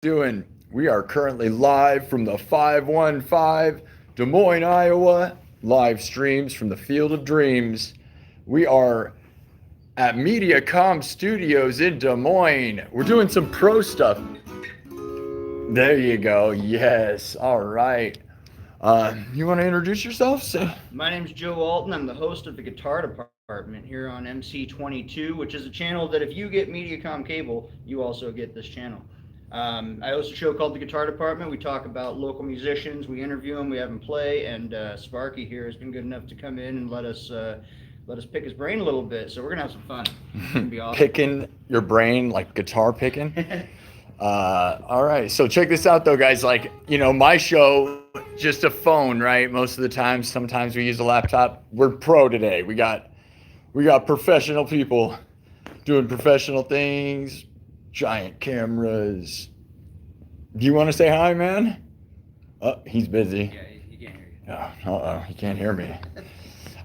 doing? We are currently live from the 515 Des Moines, Iowa. Live streams from the Field of Dreams. We are at Mediacom Studios in Des Moines. We're doing some pro stuff. There you go. Yes. All right. You want to introduce yourself? My name's Joe Alton. I'm the host of the Guitar Department here on MC22, which is a channel that if you get Mediacom cable, you also get this channel. I host a show called the Guitar Department. We talk about local musicians, we interview them, we have them play, and Sparky here has been good enough to come in and let us pick his brain a little bit. So we're gonna have some fun. It's gonna be awesome. Picking your brain, like guitar picking. All right, so check this out though, guys. Like, my show, just a phone, right? Most of the time, sometimes we use a laptop. We're pro today. We got professional people doing professional things, giant cameras. Do you want to say hi, man? Oh, he's busy. Yeah, he can't hear you. Oh, he can't hear me.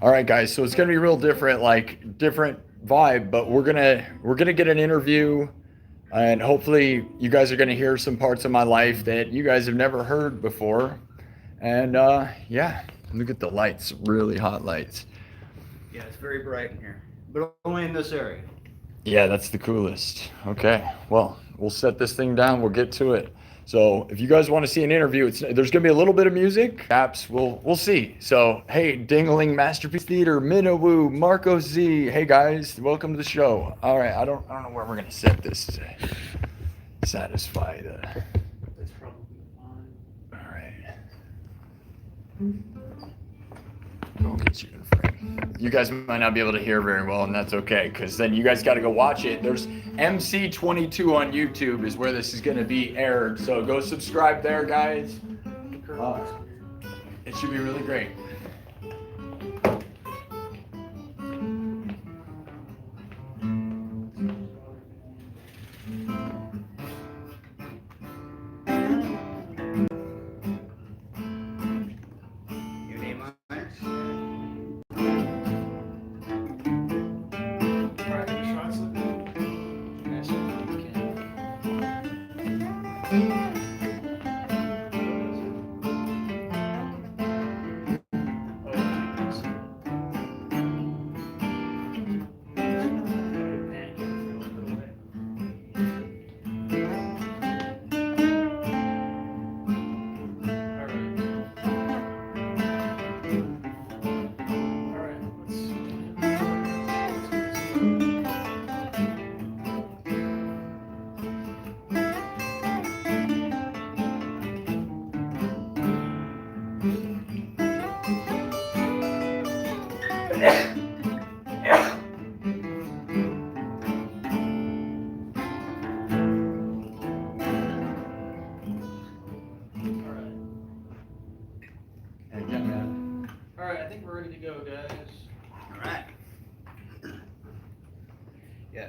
All right, guys. So it's gonna be real different, like different vibe, but we're gonna get an interview. And hopefully you guys are going to hear some parts of my life that you guys have never heard before. And yeah, look at the lights, really hot lights. Yeah, it's very bright in here, but only in this area. Yeah, that's the coolest. Okay, well, we'll set this thing down. We'll get to it. So if you guys want to see an interview, there's going to be a little bit of music. Apps, we'll see. So, hey, Dingling, Masterpiece Theater, Minawoo, Marco Z. Hey, guys, welcome to the show. All right, I don't know where we're going to set this to satisfy the... That's probably fine. All right. We'll get you in frame. You guys might not be able to hear very well, and that's okay, because then you guys got to go watch it. There's MC22 on YouTube is where this is going to be aired, so go subscribe there, guys. It should be really great.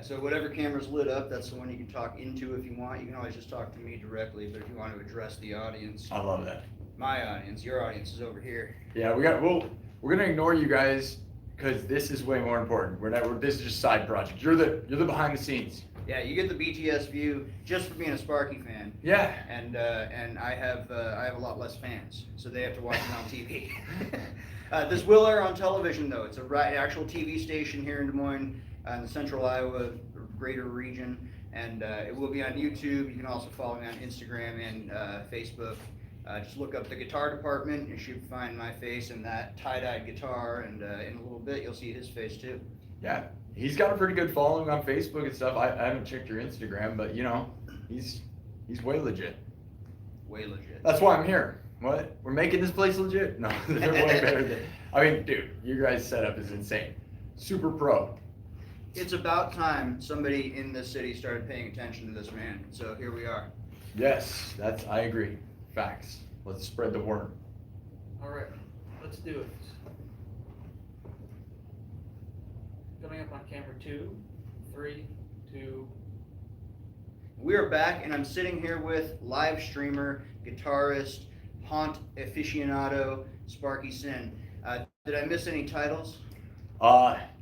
So whatever camera's lit up, that's the one you can talk into if you want. You can always just talk to me directly, but if you want to address the audience. I love that. My audience, your audience is over here. Yeah, we're gonna ignore you guys because this is way more important. This is just side project. You're the behind the scenes. Yeah, you get the BTS view just for being a Sparky fan. Yeah. And I have a lot less fans, so they have to watch it on TV. This will air on television though. It's an actual TV station here in Des Moines. In the central Iowa greater region, and it will be on YouTube. You can also follow me on Instagram and Facebook. Just look up the Guitar Department, and you should find my face and that tie-dyed guitar, and in a little bit you'll see his face too. Yeah, he's got a pretty good following on Facebook and stuff. I haven't checked your Instagram, but he's way legit. Way legit. That's why I'm here. What? We're making this place legit? No, they're way better than... I mean, dude, your guys' setup is insane. Super pro. It's about time somebody in this city started paying attention to this man. So here we are. Yes, I agree. Facts. Let's spread the word. All right, let's do it. Coming up on camera 2, 3, 2. We are back, and I'm sitting here with live streamer, guitarist, haunt aficionado, Sparky SINN. Did I miss any titles?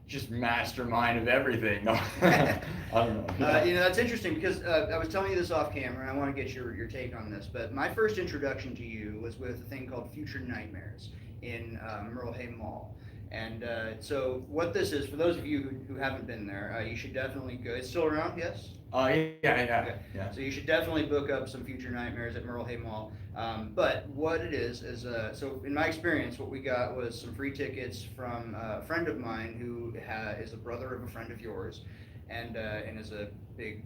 just mastermind of everything. No, I don't know. You know, that's interesting because I was telling you this off camera, and I want to get your take on this. But my first introduction to you was with a thing called Future Nightmares in Merle Hay Mall. And so what this is, for those of you who haven't been there, you should definitely go. It's still around, yes? Yeah. So you should definitely book up some Future Nightmares at Merle Hay Mall. But what it is so in my experience, what we got was some free tickets from a friend of mine who is a brother of a friend of yours, and is a big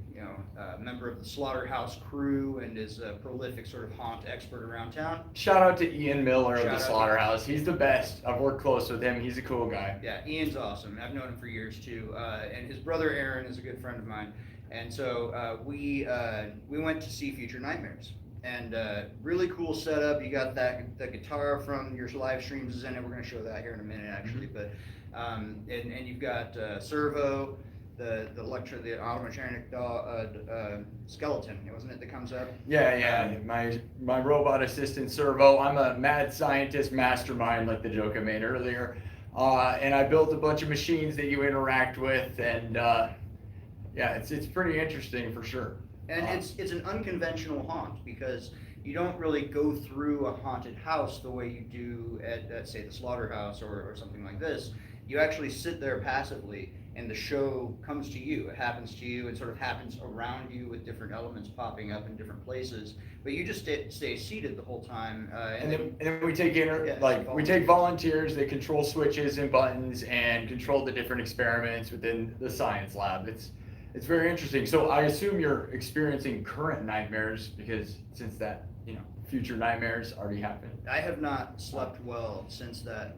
member of the Slaughterhouse crew, and is a prolific sort of haunt expert around town. Shout out to Ian Miller of Shout the out to Slaughterhouse. He's the best. I've worked close with him. He's a cool guy. Yeah, Ian's awesome. I've known him for years too. And his brother Aaron is a good friend of mine. And so we went to see Future Nightmares. And really cool setup. You got the guitar from your live streams is in it. We're going to show that here in a minute, actually. But and you've got Servo, the automatronic skeleton, wasn't it, that comes up? Yeah. My robot assistant Servo. I'm a mad scientist mastermind, like the joke I made earlier. And I built a bunch of machines that you interact with, and it's pretty interesting for sure. And it's an unconventional haunt because you don't really go through a haunted house the way you do at say, the Slaughterhouse or something like this. You actually sit there passively, and the show comes to you. It happens to you. It sort of happens around you with different elements popping up in different places. But you just stay seated the whole time. And then we take we take volunteers that control switches and buttons and control the different experiments within the science lab. It's very interesting. So I assume you're experiencing current nightmares because since that, future nightmares already happened. I have not slept well since that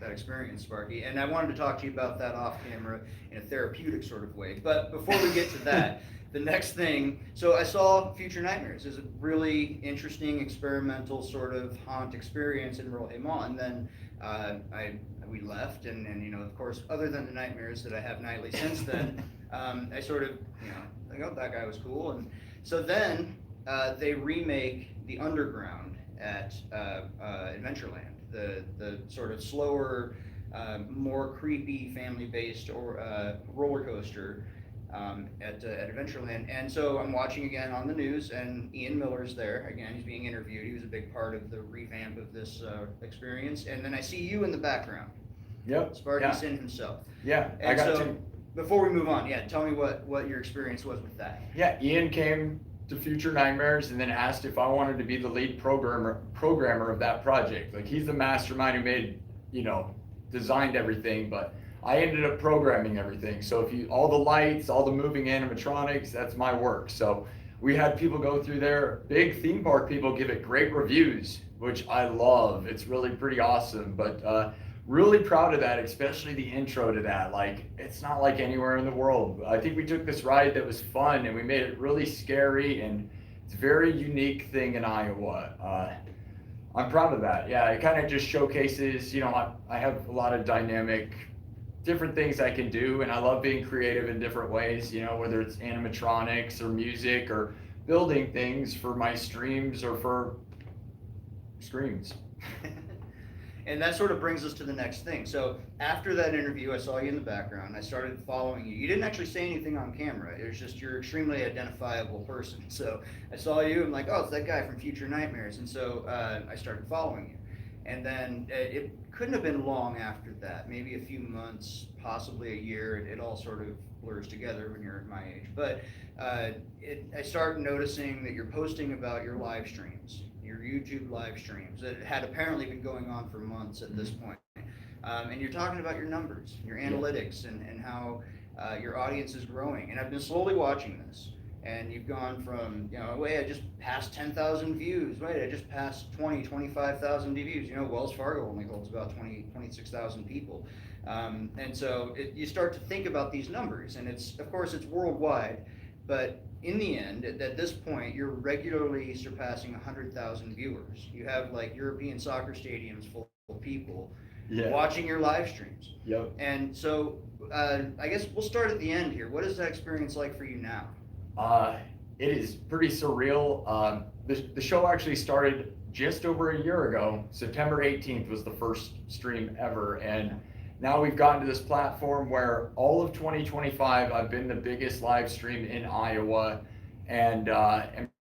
experience, Sparky. And I wanted to talk to you about that off camera in a therapeutic sort of way. But before we get to that, the next thing, so I saw Future Nightmares. It's a really interesting experimental sort of haunt experience in Merle Hay Mall. And then we left, and of course, other than the nightmares that I have nightly since then, I sort of, that guy was cool. And so then they remake The Underground at Adventureland, the sort of slower, more creepy family-based roller coaster at Adventureland. And so I'm watching again on the news, and Ian Miller's there. Again, he's being interviewed. He was a big part of the revamp of this experience. And then I see you in the background. Yep. Sparky SINN himself. Yeah, and I got so, you. Before we move on, tell me what your experience was with that. Yeah, Ian came to Future Nightmares and then asked if I wanted to be the lead programmer of that project. Like, he's the mastermind who made, designed everything, but I ended up programming everything. So all the lights, all the moving animatronics, that's my work. So we had people go through there. Big theme park people give it great reviews, which I love. It's really pretty awesome. But really proud of that, especially the intro to that. Like, it's not like anywhere in the world. I think we took this ride that was fun, and we made it really scary, and it's a very unique thing in Iowa. I'm proud of that. Yeah, it kind of just showcases, I have a lot of different things I can do, and I love being creative in different ways, whether it's animatronics or music or building things for my streams or for screens. And that sort of brings us to the next thing. So after that interview, I saw you in the background. I started following you. You didn't actually say anything on camera. It was just you're an extremely identifiable person. So I saw you. I'm like, oh, it's that guy from Future Nightmares. And so I started following you. And then it couldn't have been long after that, maybe a few months, possibly a year. It all sort of blurs together when you're at my age. But I started noticing that you're posting about your live streams. Your YouTube live streams that had apparently been going on for months at this point. And you're talking about your numbers, your analytics, and how your audience is growing. And I've been slowly watching this. And you've gone from, wait, I just passed 10,000 views. Wait, I just passed 25,000 views. Wells Fargo only holds about 26,000 people. And so you start to think about these numbers. And of course, it's worldwide. But in the end, at this point, you're regularly surpassing 100,000 viewers. You have like European soccer stadiums full of people watching your live streams. Yep. And so I guess we'll start at the end here. What is that experience like for you now? It is pretty surreal. The show actually started just over a year ago. September 18th was the first stream ever, and now we've gotten to this platform where all of 2025, I've been the biggest live stream in Iowa, and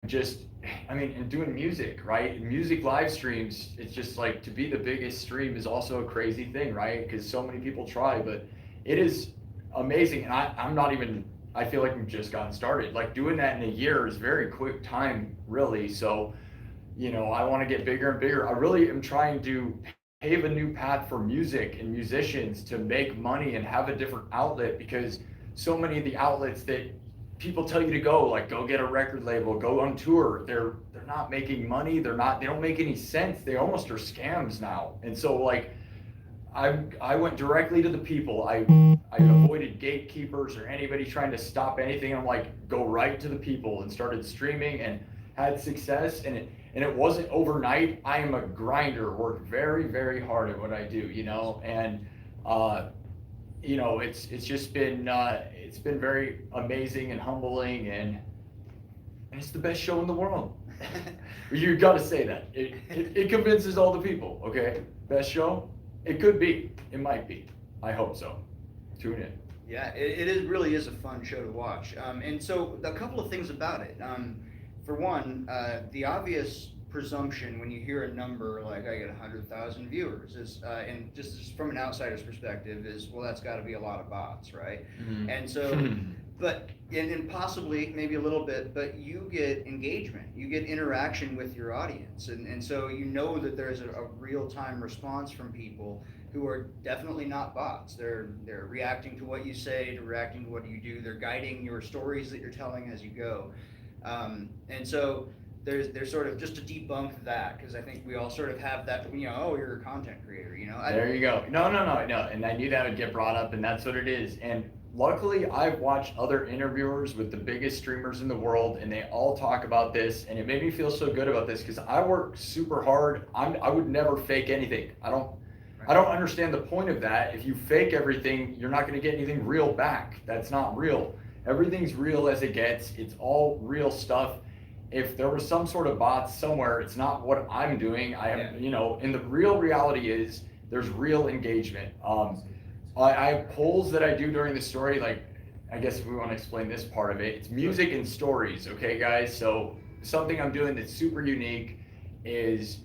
just, I mean, and doing music, right? Music live streams, it's just like, to be the biggest stream is also a crazy thing, right? Because so many people try, but it is amazing. And I'm not even, I feel like we've just gotten started. Like, doing that in a year is very quick time, really. So, you know, I want to get bigger and bigger. I really am trying to pave a new path for music and musicians to make money and have a different outlet, because so many of the outlets that people tell you to go, like, go get a record label, go on tour, they're not making money. They don't make any sense. They almost are scams now. And so, like, I went directly to the people. I avoided gatekeepers or anybody trying to stop anything. I'm like, go right to the people, and started streaming and had success. And it wasn't overnight. I am a grinder, work very, very hard at what I do, you know, and you know, it's just been it's been very amazing and humbling, and it's the best show in the world. You got to say that. It convinces all the people. Okay, best show. It could be. It might be. I hope so. Tune in. Yeah, it really is a fun show to watch. And so a couple of things about it. For one, the obvious presumption when you hear a number like, I get 100,000 viewers, is, and just from an outsider's perspective, is, well, that's got to be a lot of bots, right? Mm-hmm. And so, but, and possibly maybe a little bit, but you get engagement, you get interaction with your audience, and so you know that there's a real-time response from people who are definitely not bots. They're reacting to what you say, to reacting to what you do. They're guiding your stories that you're telling as you go. And so there's sort of, just to debunk that, because I think we all sort of have that, you know, oh, you're a content creator, you know. There you go. No. And I knew that would get brought up, and that's what it is. And luckily, I've watched other interviewers with the biggest streamers in the world, and they all talk about this, and it made me feel so good about this, because I work super hard. I would never fake anything. I don't understand the point of that. If you fake everything, you're not going to get anything real back. That's not real. Everything's real as it gets. It's all real stuff. If there was some sort of bots somewhere, it's not what I'm doing. I am, you know, and the real reality is there's real engagement. I have polls that I do during the story. Like, I guess if we want to explain this part of it, it's music and stories. Okay, guys. So something I'm doing that's super unique is,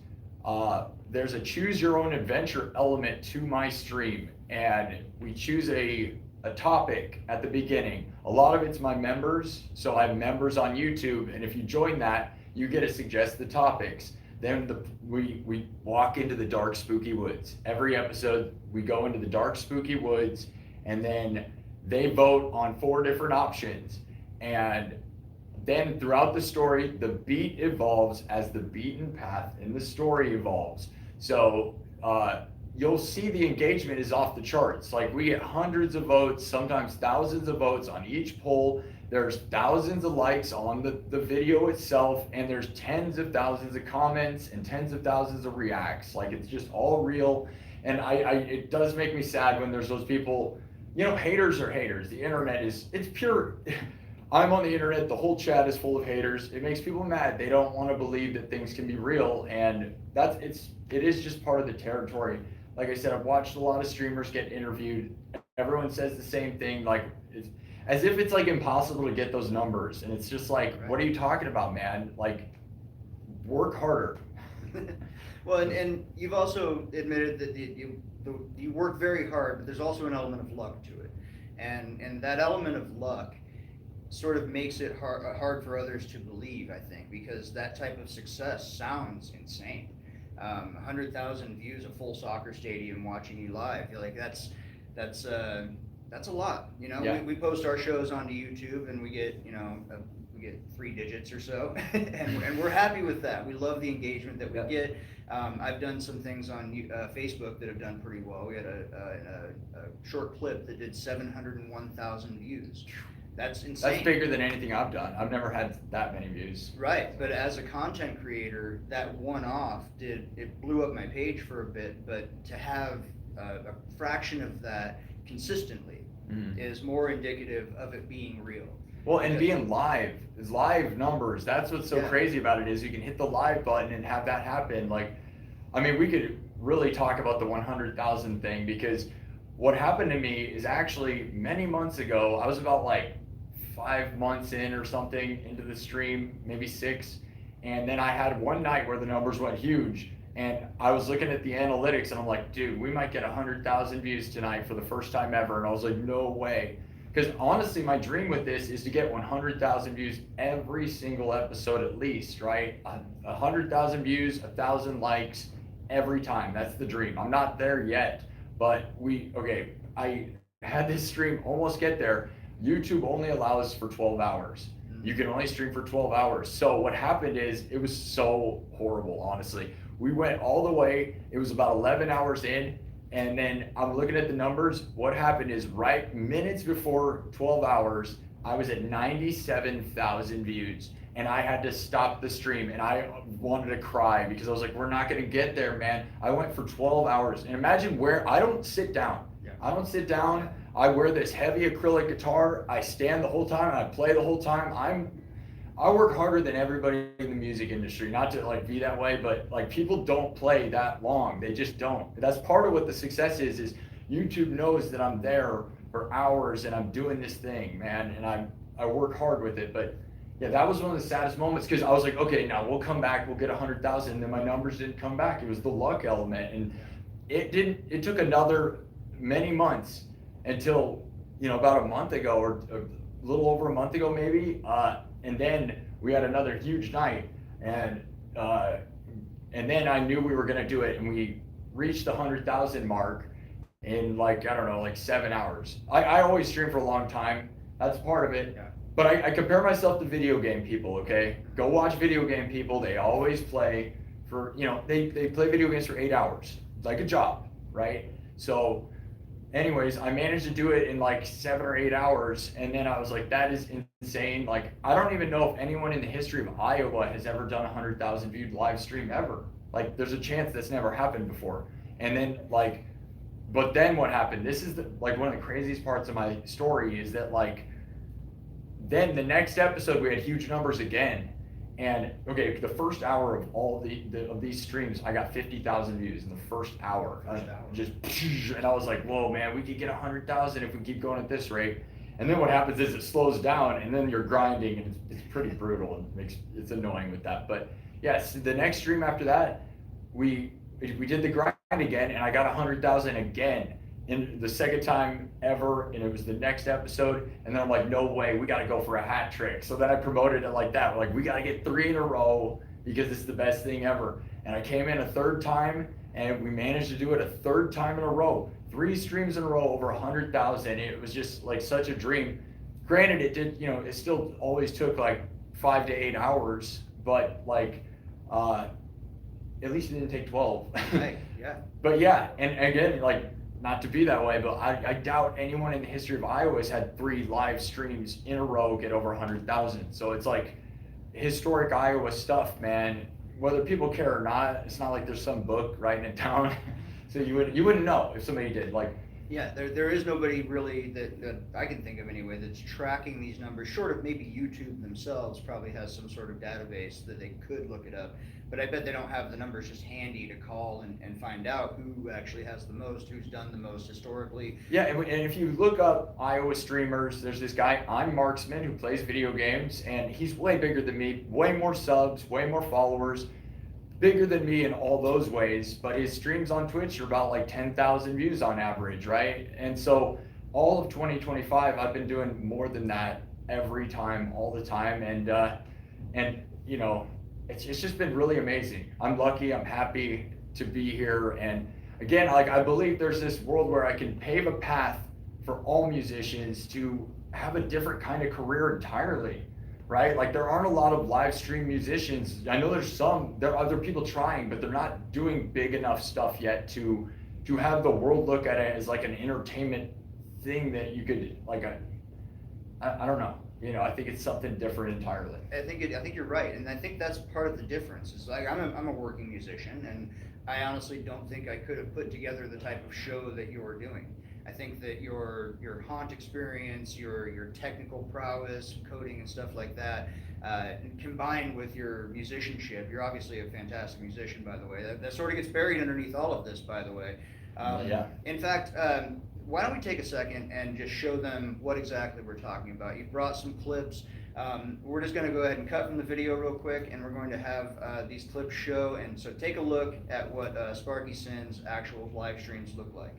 there's a choose your own adventure element to my stream, and we choose a topic at the beginning. A lot of it's my members, so I have members on YouTube, and if you join that, you get to suggest the topics. Then we walk into the dark, spooky woods. Every episode, we go into the dark, spooky woods, and then they vote on 4 different options. And then throughout the story, the beat evolves as the beaten path in the story evolves. So you'll see the engagement is off the charts. Like, we get hundreds of votes, sometimes thousands of votes on each poll. There's thousands of likes on the video itself, and there's tens of thousands of comments and tens of thousands of reacts. Like, it's just all real. And it does make me sad when there's those people, you know, haters are haters. The internet it's pure. I'm on the internet, the whole chat is full of haters. It makes people mad. They don't want to believe that things can be real, and it is just part of the territory. Like I said, I've watched a lot of streamers get interviewed. Everyone says the same thing, like, it's as if it's like impossible to get those numbers. And it's just like, right. What are you talking about, man? Like, work harder. Well, and you've also admitted that you work very hard, but there's also an element of luck to it. And that element of luck sort of makes it hard for others to believe, I think, because that type of success sounds insane. 100,000 views, a full soccer stadium watching you live. You're like, that's a lot, you know. Yeah. We post our shows onto YouTube, and we get, you know, we get 3 digits or so, and we're happy with that. We love the engagement that we get. I've done some things on Facebook that have done pretty well. We had a short clip that did 701,000 views. That's insane. That's bigger than anything I've done. I've never had that many views. Right, but as a content creator, that one-off it blew up my page for a bit, but to have a fraction of that consistently is more indicative of it being real. Well, and being live numbers, that's what's so crazy about it, is you can hit the live button and have that happen. Like, I mean, we could really talk about the 100,000 thing, because what happened to me is actually many months ago, I was about like 5 months in or something into the stream, maybe 6. And then I had one night where the numbers went huge. And I was looking at the analytics and I'm like, dude, we might get 100,000 views tonight for the first time ever. And I was like, no way. Because honestly, my dream with this is to get 100,000 views every single episode at least, right? 100,000 views, 1,000 likes every time. That's the dream. I'm not there yet, but I had this stream almost get there. YouTube only allows for 12 hours. You can only stream for 12 hours. So what happened is it was so horrible, honestly. We went all the way. It was about 11 hours in. And then I'm looking at the numbers. What happened is right minutes before 12 hours, I was at 97,000 views. And I had to stop the stream and I wanted to cry because I was like, we're not going to get there, man. I went for 12 hours. And imagine where I don't sit down. Yeah. I don't sit down. I wear this heavy acrylic guitar. I stand the whole time. I play the whole time. I work harder than everybody in the music industry, not to like be that way, but like people don't play that long. They just don't. That's part of what the success is YouTube knows that I'm there for hours and I'm doing this thing, man. And I work hard with it. But yeah, that was one of the saddest moments because I was like, okay, now we'll come back, we'll get 100,000. And then my numbers didn't come back. It was the luck element. And it took another many months until, about a month ago or a little over a month ago, maybe. And then we had another huge night, and then I knew we were gonna do it, and we reached the 100,000 mark in like 7 hours. I always stream for a long time. That's part of it. Yeah. But I compare myself to video game people. Okay, go watch video game people. They always play for they play video games for 8 hours. It's like a job, right? So. Anyways, I managed to do it in like 7 or 8 hours, and then I was like, that is insane. Like, I don't even know if anyone in the history of Iowa has ever done 100,000 viewed live stream ever. Like, there's a chance that's never happened before. And then but then what happened? This is one of the craziest parts of my story is that then the next episode we had huge numbers again. And the first hour of all of these streams, I got 50,000 views in the first hour. And I was like, whoa, man, we could get 100,000 if we keep going at this rate. And then what happens is it slows down, and then you're grinding, and it's pretty brutal, and it's annoying with that. But yes, the next stream after that, we did the grind again, and I got 100,000 again. In the second time ever, and it was the next episode, and then I'm like, no way, we got to go for a hat trick. So then I promoted it like that. We're like, we got to get 3 in a row because it's the best thing ever. And I came in a third time, and we managed to do it a third time in a row. 3 streams in a row over 100,000. It was just like such a dream. Granted, it did, it still always took like 5 to 8 hours, but at least it didn't take 12. Right, yeah. But yeah, and again, not to be that way, but I doubt anyone in the history of Iowa has had 3 live streams in a row get over 100,000. So it's like historic Iowa stuff, man. Whether people care or not, it's not like there's some book writing it down. So you wouldn't know if somebody did. Yeah, there is nobody really that I can think of anyway that's tracking these numbers, short of maybe YouTube themselves probably has some sort of database that they could look it up. But I bet they don't have the numbers just handy to call and find out who actually has the most, who's done the most historically. Yeah, and if you look up Iowa streamers, there's this guy, I'm Marksman, who plays video games, and he's way bigger than me, way more subs, way more followers, bigger than me in all those ways, but his streams on Twitch are about 10,000 views on average, right? And so all of 2025, I've been doing more than that every time, all the time, and it's just been really amazing. I'm lucky, I'm happy to be here, and again, I believe there's this world where I can pave a path for all musicians to have a different kind of career entirely. Right? There aren't a lot of live stream musicians. I know there are other people trying, but they're not doing big enough stuff yet to have the world look at it as an entertainment thing that you could I don't know. I think it's something different entirely. I think you're right, and I think that's part of the difference. Is I'm a working musician, and I honestly don't think I could have put together the type of show that you're doing. I think that your haunt experience, your technical prowess, coding and stuff like that, combined with your musicianship, you're obviously a fantastic musician, by the way. That sort of gets buried underneath all of this, by the way. Yeah. In fact, why don't we take a second and just show them what exactly we're talking about. You brought some clips. We're just going to go ahead and cut from the video real quick, and we're going to have these clips show. And so take a look at what Sparky SINN's actual live streams look like.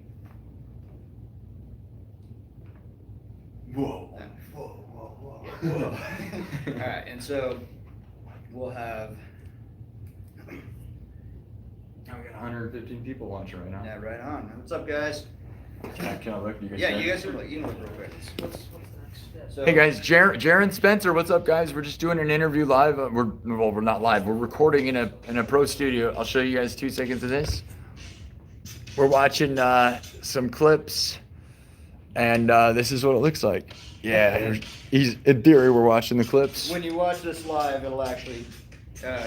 Whoa. Whoa. All right, and so we'll have. Now we got 115 people watching right now. Yeah, right on. What's up, guys? Can I look? You guys Yeah, can? you guys can look. You can look real quick. What's the next step? So, Hey guys, Jaron Spencer, what's up guys? We're just doing an interview live. We're not live. We're recording in a pro studio. I'll show you guys 2 seconds of this. We're watching some clips, and this is what it looks like. Yeah, he's in theory we're watching the clips. when you watch this live, it'll actually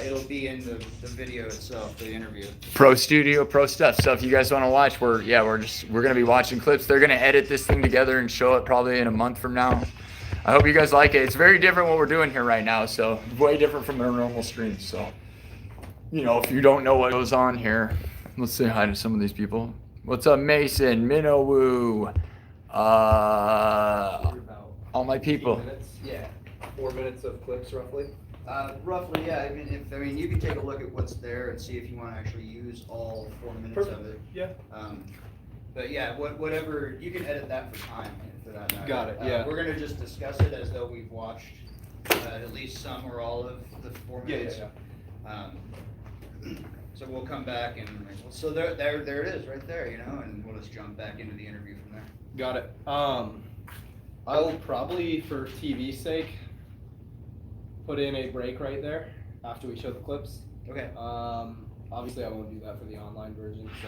it'll be in the video itself, the interview. Pro studio, pro stuff. So if you guys want to watch, we're gonna be watching clips. They're gonna edit this thing together and show it probably in a month from now. I hope you guys like it. It's very different what we're doing here right now, so way different from our normal streams. So, you know, if you don't know what goes on here, let's say hi to some of these people. What's up, Mason, Minowoo, all my people. Minutes, Yeah. 4 minutes of clips roughly. Roughly, yeah. I mean, you can take a look at what's there and see if you want to actually use all 4 minutes of it. Yeah. But yeah, whatever, you can edit that for time, for that matter. Got it, yeah. We're gonna just discuss it as though we've watched at least some or all of the 4 minutes. So we'll come back and, so there it is, right there, you know, and we'll just jump back into the interview from there. Got it. I'll probably, for TV's sake, put in a break right there after we show the clips. Okay. Obviously I won't do that for the online version, so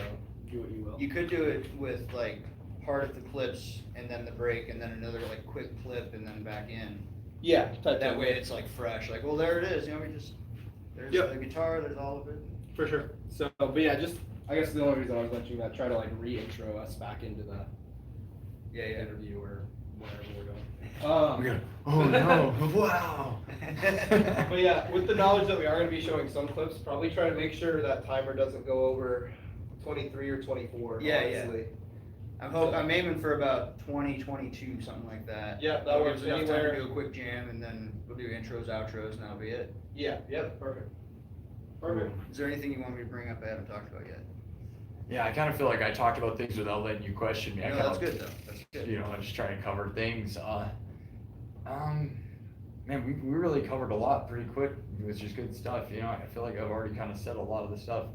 do what you will. You could do it with like part of the clips and then the break and then another like quick clip and then back in. Yeah. type That thing. way it's like fresh, like, well, there it is, you know, there's Yep. the guitar, there's all of it. For sure. So, but yeah, just, I guess the only reason I was mentioning that, try to like re-intro us back into the Yeah. interview or whatever we're doing. Oh no! Wow! But yeah, with the knowledge that we are going to be showing some clips, probably try to make sure that timer doesn't go over 23 or 24. Yeah, honestly. I'm aiming for about 20, 22, something like that. Yeah, that That'll works give us enough time anywhere. to do a quick jam and then we'll do intros, outros, and that'll be it. Yeah, perfect. Perfect. Is there anything you want me to bring up I haven't talked about yet? Yeah, I kind of feel like I talked about things without letting you question me. No, I kinda, that's good though, that's good. You know, I'm just trying to cover things. Man, we really covered a lot pretty quick, which is good stuff. You know, I feel like I've already kind of said a lot of the stuff.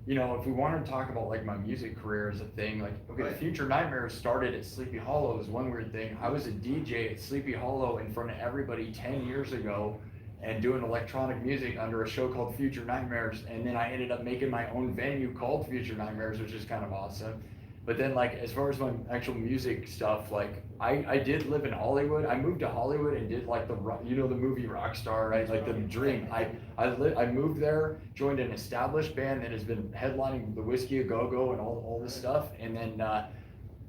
You know, if we wanted to talk about like my music career as a thing, like, okay, Right. Future Nightmares started at Sleepy Hollow is one weird thing. I was a DJ at Sleepy Hollow in front of everybody 10 years ago and doing electronic music under a show called Future Nightmares. And then I ended up making my own venue called Future Nightmares, which is kind of awesome. But then, like, as far as my actual music stuff, like, I did live in Hollywood. I moved to Hollywood and did, like, the movie Rockstar, right? Like, the dream. I moved there, joined an established band that has been headlining the Whiskey A Go-Go and all this stuff. And then,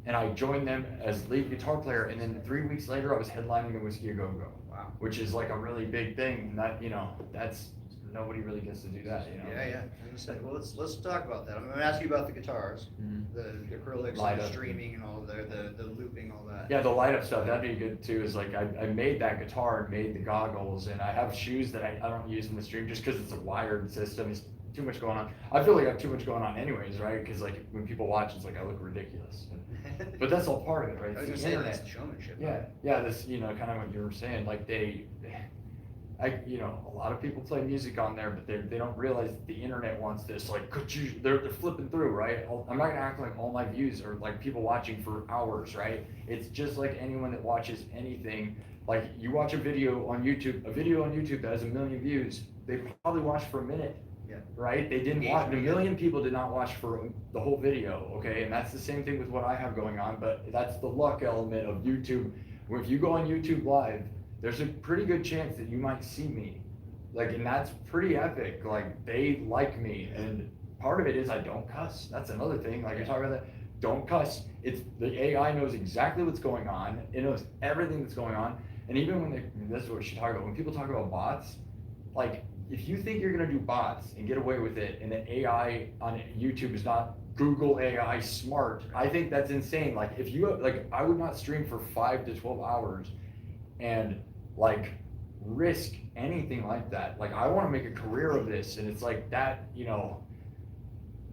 and I joined them as lead guitar player. And then 3 weeks later, I was headlining the Whiskey A Go-Go. Wow. Which is, like, a really big thing. And that, you know, that's, nobody really gets to do that, you know? Yeah. As I said, well, let's talk about that. I'm gonna ask you about the guitars, Mhm. the acrylics, Light and the up. streaming and all of the looping, all that. Yeah, the light up stuff, that'd be good too, is like, I made that guitar and made the goggles, and I have shoes that I don't use in the stream just because it's a wired system, it's too much going on. I feel like I have too much going on anyways, right? Because like, when people watch, it's like, I look ridiculous. But that's all part of it, right? I was It's gonna the say, that's internet. the showmanship. Yeah, this, you know, kind of what you were saying, like you know, a lot of people play music on there, but they don't realize that the internet wants this, like, they're flipping through, right? I'm not gonna act like all my views are like people watching for hours, right? It's just like anyone that watches anything. Like, you watch a video on YouTube that has 1 million views, they probably watched for a minute. Yeah. Right? They didn't watch, 1 million people did not watch for the whole video, okay? And that's the same thing with what I have going on, but that's the luck element of YouTube. If you go on YouTube Live, there's a pretty good chance that you might see me. Like, and that's pretty epic. Like, they like me. And part of it is I don't cuss. That's another thing. Like, you're talking about that. Don't cuss. It's the AI knows exactly what's going on. It knows everything that's going on. And even when this is what we should talk about. When people talk about bots, like, if you think you're gonna do bots and get away with it, and the AI on YouTube is not Google AI smart. I think that's insane. Like if you like, I would not stream for 5 to 12 hours and like risk anything like that. Like I want to make a career of this, and it's like that, you know,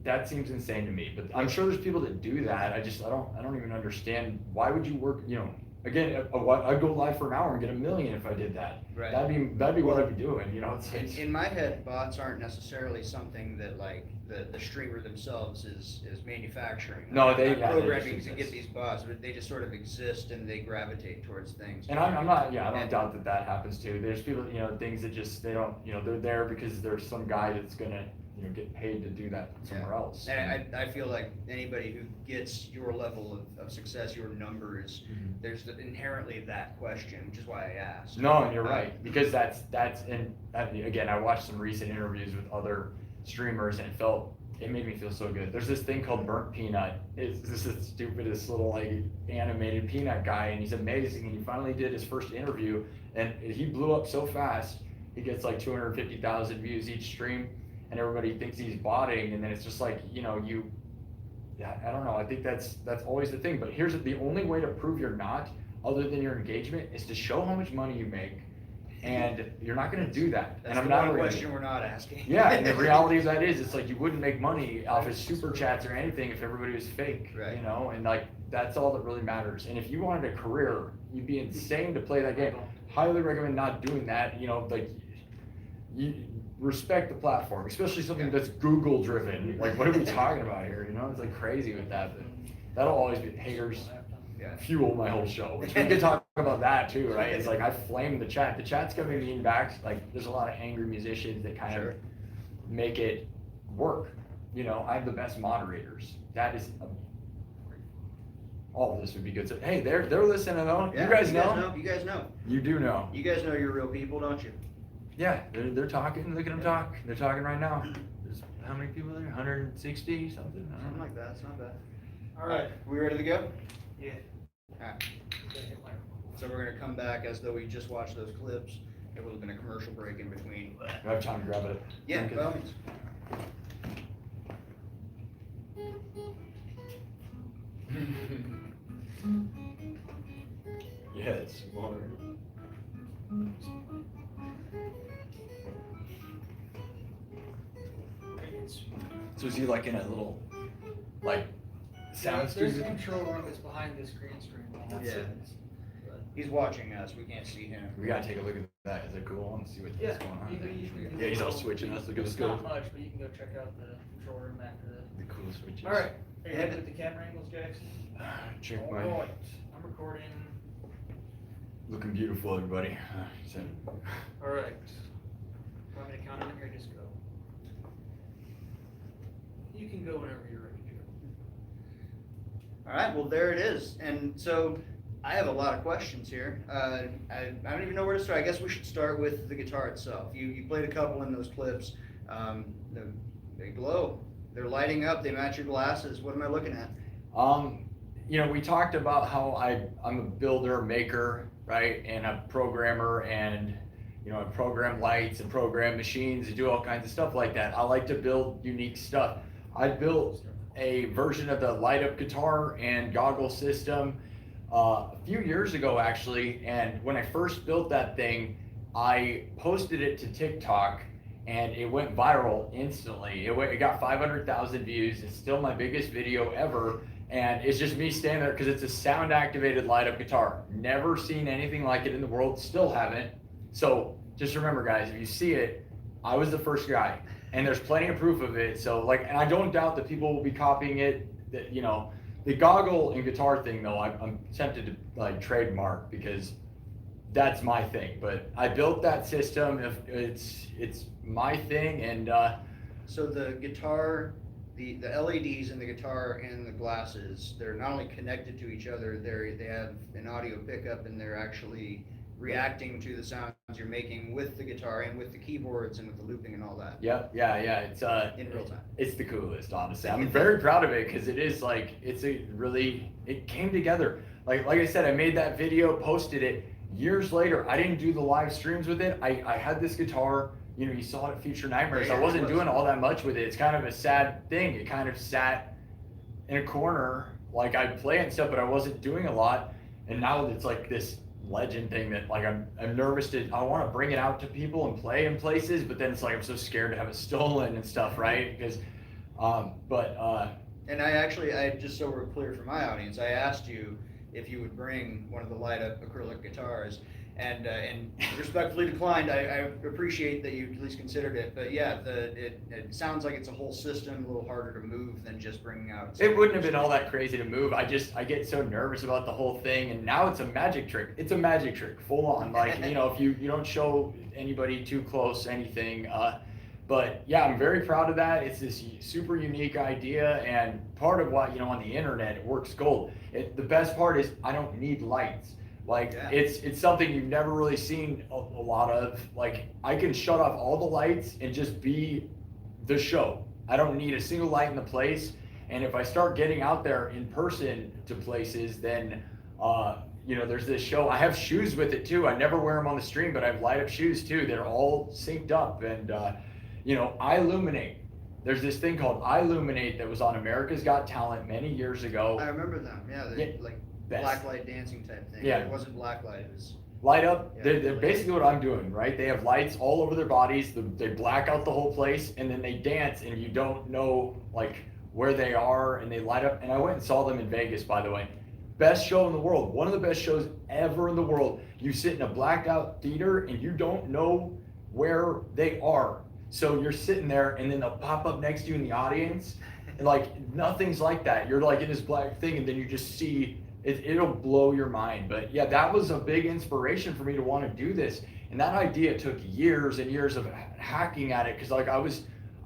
that seems insane to me. But I'm sure there's people that do that. I don't even understand. Why would you work, you know, again, I'd go live for an hour and get $1 million if I did that. Right. That'd be what I'd be doing, you know. It's In my head, bots aren't necessarily something that like the streamer themselves is manufacturing. No, they programming just to get these bots, but they just sort of exist and they gravitate towards things. And I don't doubt that happens too. There's people, you know, things that just, they don't, you know, they're there because there's some guy that's gonna, you know, get paid to do that somewhere else. And I feel like anybody who gets your level of success, your numbers, there's inherently that question, which is why I asked. No, and you're right, because that's, and again, I watched some recent interviews with other streamers and it made me feel so good. There's this thing called Burnt Peanut. It's just the stupidest little like animated peanut guy, and he's amazing, and he finally did his first interview, and he blew up so fast. He gets like 250,000 views each stream, and everybody thinks he's botting, and then it's just like, you know, I don't know, I think that's always the thing. But here's the only way to prove you're not, other than your engagement, is to show how much money you make, and you're not going to do that. That's and I'm the not one really, question we're not asking. Yeah, and the reality of that is, it's like you wouldn't make money off of super chats or anything if everybody was fake, Right. you know, and like that's all that really matters. And if you wanted a career, you'd be insane to play that game. Highly recommend not doing that. You know, like you respect the platform, especially something that's Google driven. Like, what are we talking about here? You know, it's like crazy with that. But that'll always be haters. Yeah. Fuel my whole show, which we could talk about that too, right? It's like I flame the chat. The chat's coming mean back. Like there's a lot of angry musicians that kind of make it work. You know, I have the best moderators. That is all of this would be good. So hey, they're listening though. Yeah, you guys know. You guys know. You do know. You guys know you're real people, don't you? Yeah, they're talking. Look at them talk. They're talking right now. There's how many people there? 160 something. I don't Something know. like that. It's not bad. All right. We ready to go? Yeah. Alright. So we're gonna come back as though we just watched those clips. There would have been a commercial break in between. Do I have time to grab it? Yeah, Okay. by all means. Yes. So is he like in a little, like, sound There's a studio? control room that's behind this green screen. That's Yeah. it. But He's watching us. We can't see him. We gotta take a look at that. Is it cool? I want to see what's yeah, going on. you Yeah, he's all switching us. Look at the It's not scope. much, but you can go check out the control room after this. The cool switches. All right. Are you happy with the camera angles, Jackson? Check All my. right. I'm recording. Looking beautiful, everybody. So- All right. Want me to count them in here? Just go. You can go whenever you're ready to go. All right, well, there it is. And so I have a lot of questions here. I don't even know where to start. I guess we should start with the guitar itself. You played a couple in those clips. They glow. They're lighting up. They match your glasses. What am I looking at? You know, we talked about how I'm a builder, maker, right, and a programmer, and you know, I program lights and program machines and do all kinds of stuff like that. I like to build unique stuff. I built a version of the light up guitar and goggle system a few years ago actually, and when I first built that thing, I posted it to TikTok and it went viral instantly. It got 500,000 views. It's still my biggest video ever, and it's just me standing there because it's a sound activated light up guitar. Never seen anything like it in the world, still haven't. So just remember guys, if you see it, I was the first guy. And there's plenty of proof of it. So like, and I don't doubt that people will be copying it. That, you know, the goggle and guitar thing though, I'm tempted to like trademark because that's my thing. But I built that system. If it's my thing, and So the guitar, the LEDs in the guitar and the glasses, they're not only connected to each other, they have an audio pickup and they're actually reacting to the sounds you're making with the guitar and with the keyboards and with the looping and all that. yeah. It's In real time. It's the coolest, honestly. I'm very proud of it because it is like it came together. Like I said, I made that video, posted it. Years later, I didn't do the live streams with it. I had this guitar, you know, you saw it at Future Nightmares. Yeah, I wasn't it was. doing all that much with it. It's kind of a sad thing. It kind of sat in a corner, like I'd play and stuff, but I wasn't doing a lot. And now it's like this legend thing that like I'm nervous I want to bring it out to people and play in places, but then it's like I'm so scared to have it stolen and stuff, right? Because and I just so we're clear for my audience, I asked you if you would bring one of the light up acrylic guitars, and respectfully declined. I appreciate that you at least considered it, but yeah, it sounds like it's a whole system, a little harder to move than just bringing out. It wouldn't have been all that crazy to move. I get so nervous about the whole thing, and now it's a magic trick. It's a magic trick, full on. Like, you know, if you don't show anybody too close anything. But yeah, I'm very proud of that. It's this super unique idea, and part of what, you know, on the internet, it works gold. The best part is I don't need lights. Like, yeah. It's something you've never really seen a lot of. Like, I can shut off all the lights and just be the show. I don't need a single light in the place. And if I start getting out there in person to places, then you know, there's this show. I have shoes with it too. I never wear them on the stream, but I have light up shoes too. They're all synced up, and you know, iLuminate. There's this thing called iLuminate that was on America's Got Talent many years ago. I remember them. Yeah, like best. blacklight dancing type thing. Yeah, it wasn't blacklight. It was light up. Yeah, they're basically what I'm doing, right? They have lights all over their bodies. They black out the whole place, and then they dance, and you don't know like where they are, and they light up. And I went and saw them in Vegas, by the way. Best show in the world. One of the best shows ever in the world. You sit in a blacked out theater, and you don't know where they are. So you're sitting there, and then they'll pop up next to you in the audience, and like nothing's like that. You're like in this black thing, and then you just see it. It'll blow your mind. But yeah, that was a big inspiration for me to want to do this. And that idea took years and years of hacking at it, because like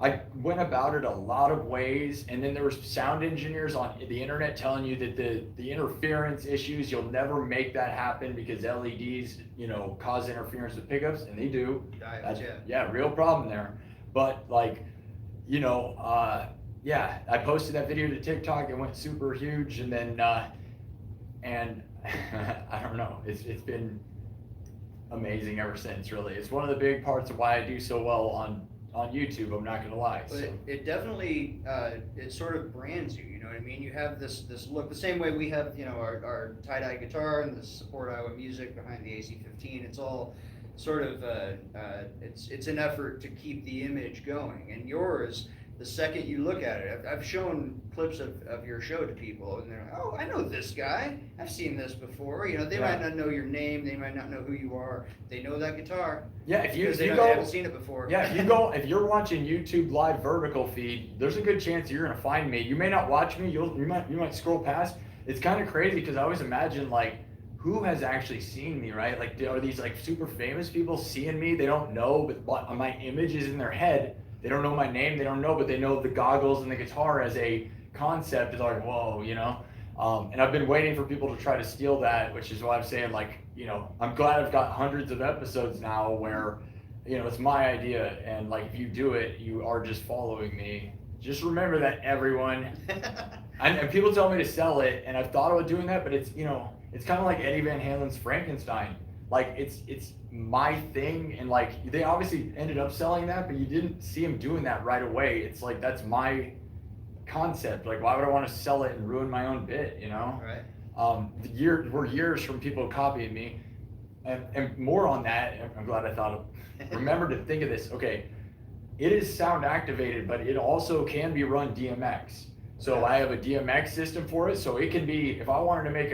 I went about it a lot of ways, and then there was sound engineers on the internet telling you that the interference issues, you'll never make that happen because LEDs, you know, cause interference with pickups, and they do. Yeah, real problem there. But like, you know, yeah, I posted that video to TikTok. It went super huge, and then and I don't know, it's been amazing ever since. Really, it's one of the big parts of why I do so well on YouTube, I'm not gonna lie. But so. it definitely it sort of brands you, you know what I mean? You have this look, the same way we have, you know, our tie-dye guitar and the Support Iowa music behind the AC-15. It's all sort of it's an effort to keep the image going. And yours, the second you look at it, I've shown clips of your show to people, and they're like, oh, I know this guy. I've seen this before. You know, they might not know your name, they might not know who you are. They know that guitar. Yeah, if you they go, haven't seen it before. Yeah, if you're watching YouTube live vertical feed, there's a good chance you're gonna find me. You may not watch me. You might scroll past. It's kind of crazy because I always imagine like, who has actually seen me, right? Like, are these like super famous people seeing me? They don't know, but my image is in their head. They don't know my name, they don't know, but they know the goggles and the guitar as a concept. It's like, whoa, you know? And I've been waiting for people to try to steal that, which is why I'm saying, like, you know, I'm glad I've got hundreds of episodes now where, you know, it's my idea. And like, if you do it, you are just following me. Just remember that, everyone. And people tell me to sell it, and I've thought about doing that, but it's, you know, it's kind of like Eddie Van Halen's Frankenstein. Like, it's my thing, and like, they obviously ended up selling that, but you didn't see him doing that right away. It's like, that's my concept. Like, why would I want to sell it and ruin my own bit, you know? Right. We're years from people copying me, and more on that. I'm glad I thought of, remember to think of this. Okay, it is sound activated, but it also can be run DMX. So I have a DMX system for it, so it can be, if I wanted to make